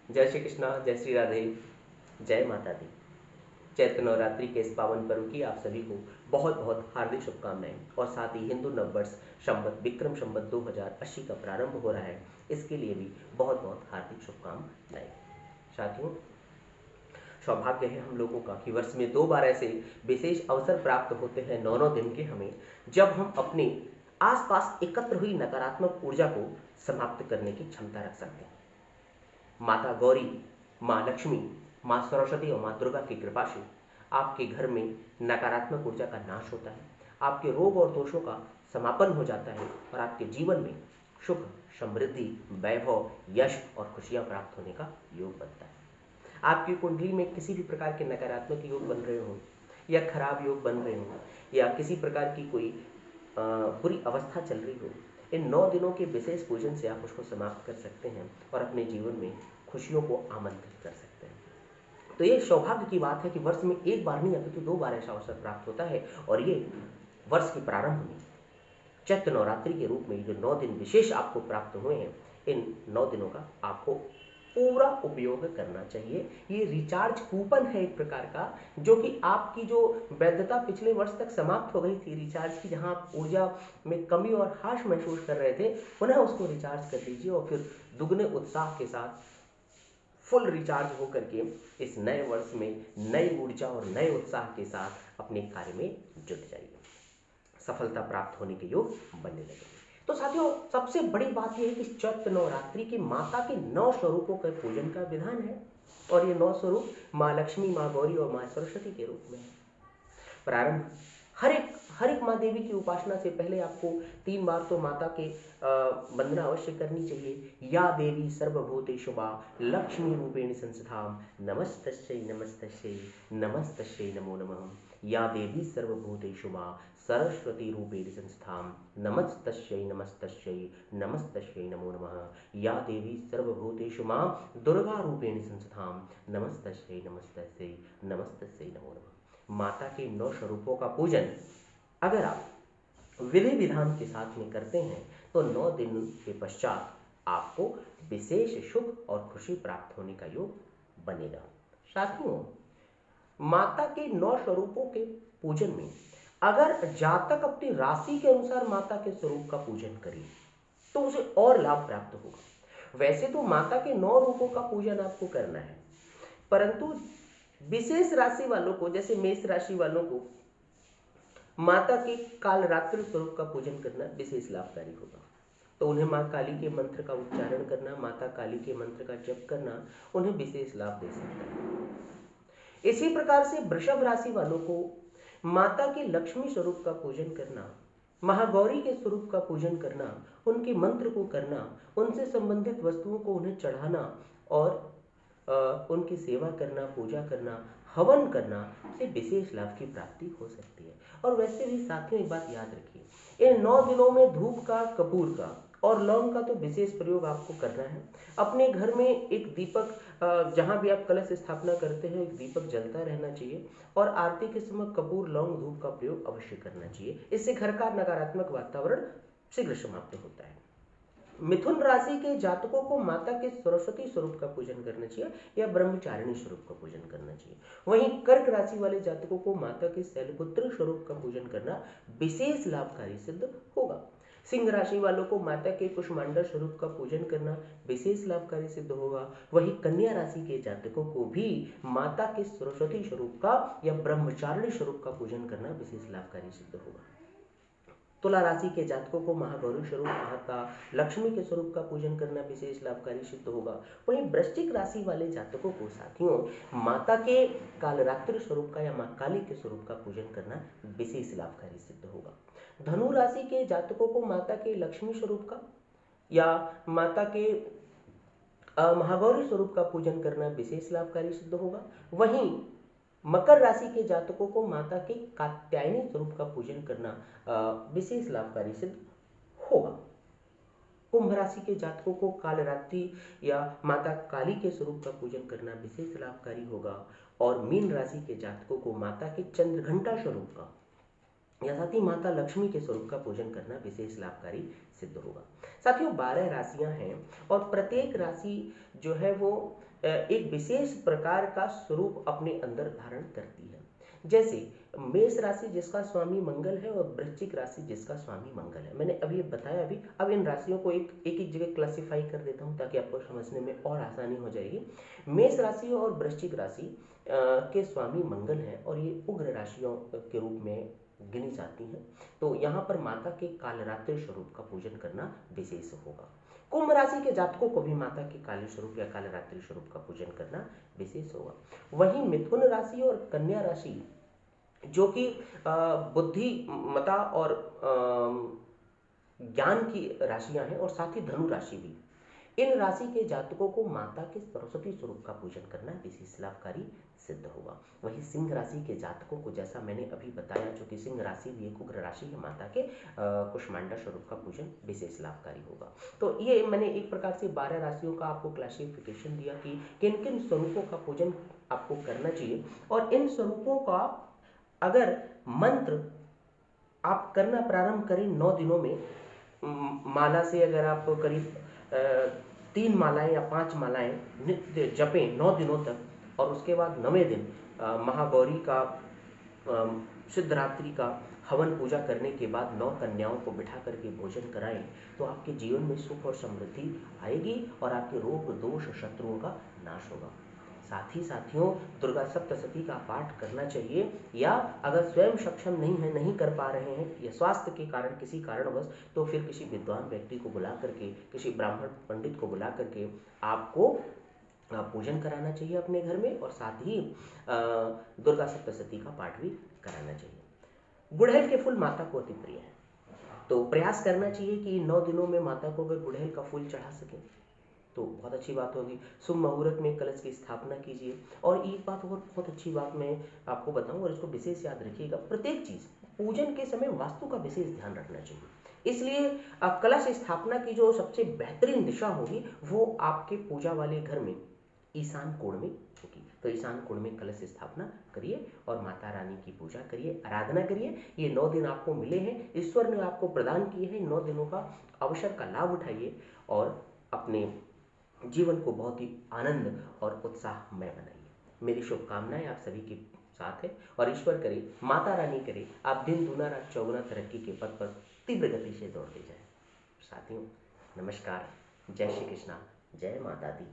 जय श्री कृष्णा, जय श्री राधे, जय माता दी। चैत्र नवरात्रि के इस पावन पर्व की आप सभी को बहुत बहुत हार्दिक शुभकामनाएं और साथ ही हिंदू नववर्ष संवत विक्रम संवत 2080 का प्रारंभ हो रहा है, इसके लिए भी बहुत बहुत हार्दिक शुभकामनाएं। साथियों, सौभाग्य है हम लोगों का कि वर्ष में 2 बार ऐसे विशेष अवसर प्राप्त होते हैं 9 दिन के हमें, जब हम अपने आसपास एकत्र हुई नकारात्मक ऊर्जा को समाप्त करने की क्षमता रख सकते हैं। माता गौरी, माँ लक्ष्मी, माँ सरस्वती और माँ दुर्गा की कृपा से आपके घर में नकारात्मक ऊर्जा का नाश होता है, आपके रोग और दोषों का समापन हो जाता है और आपके जीवन में सुख, समृद्धि, वैभव, यश और खुशियां प्राप्त होने का योग बनता है। आपकी कुंडली में किसी भी प्रकार के नकारात्मक योग बन रहे हो या खराब योग बन रहे हो या किसी प्रकार की कोई बुरी अवस्था चल रही हो, इन 9 दिनों के विशेष पूजन से आप उसको समाप्त कर सकते हैं और अपने जीवन में खुशियों को आमंत्रित कर सकते हैं। तो ये सौभाग्य की बात है कि वर्ष में एक बार नहीं अपितु 2 बार ऐसा अवसर प्राप्त होता है और ये वर्ष के प्रारंभ में चैत्र नवरात्रि के रूप में जो 9 दिन विशेष आपको प्राप्त हुए हैं, इन 9 दिनों का आपको पूरा उपयोग करना चाहिए। ये रिचार्ज कूपन है एक प्रकार का, जो कि आपकी जो वैधता पिछले वर्ष तक समाप्त हो गई थी रिचार्ज की, जहां आप ऊर्जा में कमी और ह्रास महसूस कर रहे थे, पुनः उसको रिचार्ज कर लीजिए और फिर दुगने उत्साह के साथ फुल रिचार्ज होकर के इस नए वर्ष में नई ऊर्जा और नए उत्साह के साथ अपने कार्य में जुट जाइए। सफलता प्राप्त होने के योग बनने लगेंगे। तो साथियों, सबसे बड़ी बात यह है कि चैत्र नवरात्रि की माता के 9 स्वरूपों के पूजन का विधान है और ये 9 स्वरूप माँ लक्ष्मी, माँ गौरी और माँ सरस्वती के रूप में है। प्रारंभ हर एक माँ देवी की उपासना से पहले आपको 3 बार तो माता के वंदना अवश्य करनी चाहिए। या देवी सर्वभूतेषु वा लक्ष्मी रूपेण संस्थितां नमस्तस्यै नमस्तस्यै नमस्तस्यै नमो नमः। या देवी सर्वभूतेषु वा सरस्वती रूपेण संस्थितां नमस्तस्यै नमस्तस्यै नमस्तस्यै नमो नमः। या देवी सर्वभूतेषु मां दुर्गा रूपेण संस्थितां नमस्तस्यै नमस्तस्यै नमस्तस्यै नमो नमः। माता के 9 स्वरूपों का पूजन अगर आप विधि विधान के साथ में करते हैं तो 9 दिन के पश्चात आपको विशेष सुख और खुशी प्राप्त होने का योग बनेगा। साथियों, माता के 9 स्वरूपों के पूजन में अगर जातक अपनी राशि के अनुसार माता के स्वरूप का पूजन करे तो उसे और लाभ प्राप्त होगा। वैसे तो माता के 9 रूपों का पूजन आपको करना है, परंतु विशेष राशि वालों को, जैसे मेष राशि वालों को, माता के कालरात्रि स्वरूप का पूजन करना विशेष लाभकारी होगा। तो उन्हें माँ काली के मंत्र का उच्चारण करना, माता काली के मंत्र का जप करना उन्हें विशेष लाभ दे सकता है। इसी प्रकार से वृषभ राशि वालों को माता के लक्ष्मी स्वरूप का पूजन करना, महागौरी के स्वरूप का पूजन करना, उनके मंत्र को करना, उनसे संबंधित वस्तुओं को उन्हें चढ़ाना और उनकी सेवा करना, पूजा करना, हवन करना से विशेष लाभ की प्राप्ति हो सकती है। और वैसे भी साथियों, एक बात याद रखिए, इन 9 दिनों में धूप का, कपूर का और लौंग का तो विशेष प्रयोग आपको करना है। अपने घर में एक दीपक, जहां भी आप कलश स्थापना करते हैं, एक दीपक जलता रहना चाहिए और आरती के समय कपूर, लौंग, धूप का प्रयोग अवश्य करना चाहिए। इससे घर का नकारात्मक वातावरण शीघ्र समाप्त होता है। मिथुन राशि के जातकों को माता के सरस्वती स्वरूप का पूजन करना चाहिए या ब्रह्मचारिणी स्वरूप का पूजन करना चाहिए। वहीं कर्क राशि वाले जातकों को माता के शैलपुत्री स्वरूप का पूजन करना विशेष लाभकारी सिद्ध होगा। सिंह राशि वालों को माता के कुष्मांडा स्वरूप का पूजन करना विशेष लाभकारी सिद्ध होगा। वहीं कन्या राशि के जातकों को भी माता के सरस्वती स्वरूप का या ब्रह्मचारिणी स्वरूप का पूजन करना विशेष लाभकारी सिद्ध होगा। तुला राशि के जातकों को महागौरी स्वरूप, माता लक्ष्मी के स्वरूप का पूजन करना विशेष लाभकारी सिद्ध होगा। वहीं वृश्चिक राशि वाले जातकों को साथियों माता के कालरात्रि स्वरूप का या मां काली के स्वरूप का पूजन करना विशेष लाभकारी सिद्ध होगा। धनु राशि के जातकों को माता के लक्ष्मी स्वरूप का या माता के महागौरी स्वरूप का पूजन करना विशेष लाभकारी सिद्ध होगा। वहीं मकर राशि के जातकों को माता के कात्यायनी स्वरूप का पूजन करना विशेष लाभकारी सिद्ध होगा। कुंभ राशि के जातकों को कालरात्रि या माता काली के स्वरूप का पूजन करना विशेष लाभकारी होगा और मीन राशि के जातकों को माता के चंद्रघंटा स्वरूप का या साथ ही माता लक्ष्मी के स्वरूप का पूजन करना विशेष लाभकारी सिद्ध होगा। साथियों, 12 राशियां हैं और प्रत्येक राशि जो है वो एक विशेष प्रकार का स्वरूप अपने अंदर धारण करती है। जैसे मेष राशि जिसका स्वामी मंगल है और वृश्चिक राशि जिसका स्वामी मंगल है, मैंने अभी बताया। अभी अब इन राशियों को एक एक जगह क्लासिफाई कर देता हूँ ताकि आपको समझने में और आसानी हो जाएगी। मेष राशि और वृश्चिक राशि के स्वामी मंगल है और ये उग्र राशियों के रूप में गिनी जाती हैं। तो यहाँ पर माता के कालरात्रि स्वरूप का पूजन करना विशेष होगा। कुंभ राशि के जातकों को भी माता के काली स्वरूप या कालरात्रि स्वरूप का पूजन करना विशेष होगा। वहीं मिथुन राशि और कन्या राशि जो कि बुद्धिमता और ज्ञान की राशियां हैं और साथ ही धनु राशि भी, इन राशि के जातकों को माता के सरस्वती स्वरूप का पूजन करना विशेष लाभकारी सिद्ध होगा। वहीं सिंह राशि के जातकों को, जैसा मैंने अभी बताया, जो कि सिंह राशि भी एक उग्र राशि है, माता के कुष्मांडा स्वरूप का पूजन विशेष लाभकारी होगा। तो ये मैंने एक प्रकार से 12 राशियों का आपको क्लासिफिकेशन दिया कि किन किन स्वरूपों का पूजन आपको करना चाहिए। और इन स्वरूपों का अगर मंत्र आप करना प्रारंभ करें 9 दिनों में, माला से अगर आप करीब 3 मालाएं या 5 मालाएं नित्य जपें 9 दिनों तक, और उसके बाद 9वें दिन महागौरी का सिद्धरात्रि का हवन पूजा करने के बाद 9 कन्याओं को बिठा करके भोजन कराएं, तो आपके जीवन में सुख और समृद्धि आएगी और आपके रोग दोष शत्रुओं का नाश होगा। साथ ही साथियों, दुर्गा सप्तशती का पाठ करना चाहिए, या अगर स्वयं सक्षम नहीं है, नहीं कर पा रहे हैं या स्वास्थ्य के कारण किसी कारणवश, तो फिर किसी विद्वान व्यक्ति को बुला करके, किसी ब्राह्मण पंडित को बुला करके आपको पूजन कराना चाहिए अपने घर में, और साथ ही दुर्गा सप्तशती का पाठ भी कराना चाहिए। गुड़हल के फूल माता को अति प्रिय है, तो प्रयास करना चाहिए कि 9 दिनों में माता को अगर गुड़हल का फूल चढ़ा सके तो बहुत अच्छी बात होगी। शुभ मुहूर्त में कलश की स्थापना कीजिए। और एक बात और बहुत अच्छी बात मैं आपको बताऊं, और इसको विशेष याद रखिएगा, प्रत्येक चीज पूजन के समय वास्तु का विशेष ध्यान रखना चाहिए। इसलिए कलश स्थापना की जो सबसे बेहतरीन दिशा होगी वो आपके पूजा वाले घर में ईशान कोण में होगी। तो ईशान कोण में कलश स्थापना करिए और माता रानी की पूजा करिए, आराधना करिए। ये 9 दिन आपको मिले हैं, ईश्वर ने आपको प्रदान किए हैं। 9 दिनों का अवसर का लाभ उठाइए और अपने जीवन को बहुत ही आनंद और उत्साहमय बनाइए। मेरी शुभकामनाएं आप सभी के साथ है, और ईश्वर करे, माता रानी करे, आप दिन दूना रात चौगुना तरक्की के पथ पर तीव्र गति से दौड़ते जाएं। साथियों नमस्कार, जय श्री कृष्णा, जय माता दी।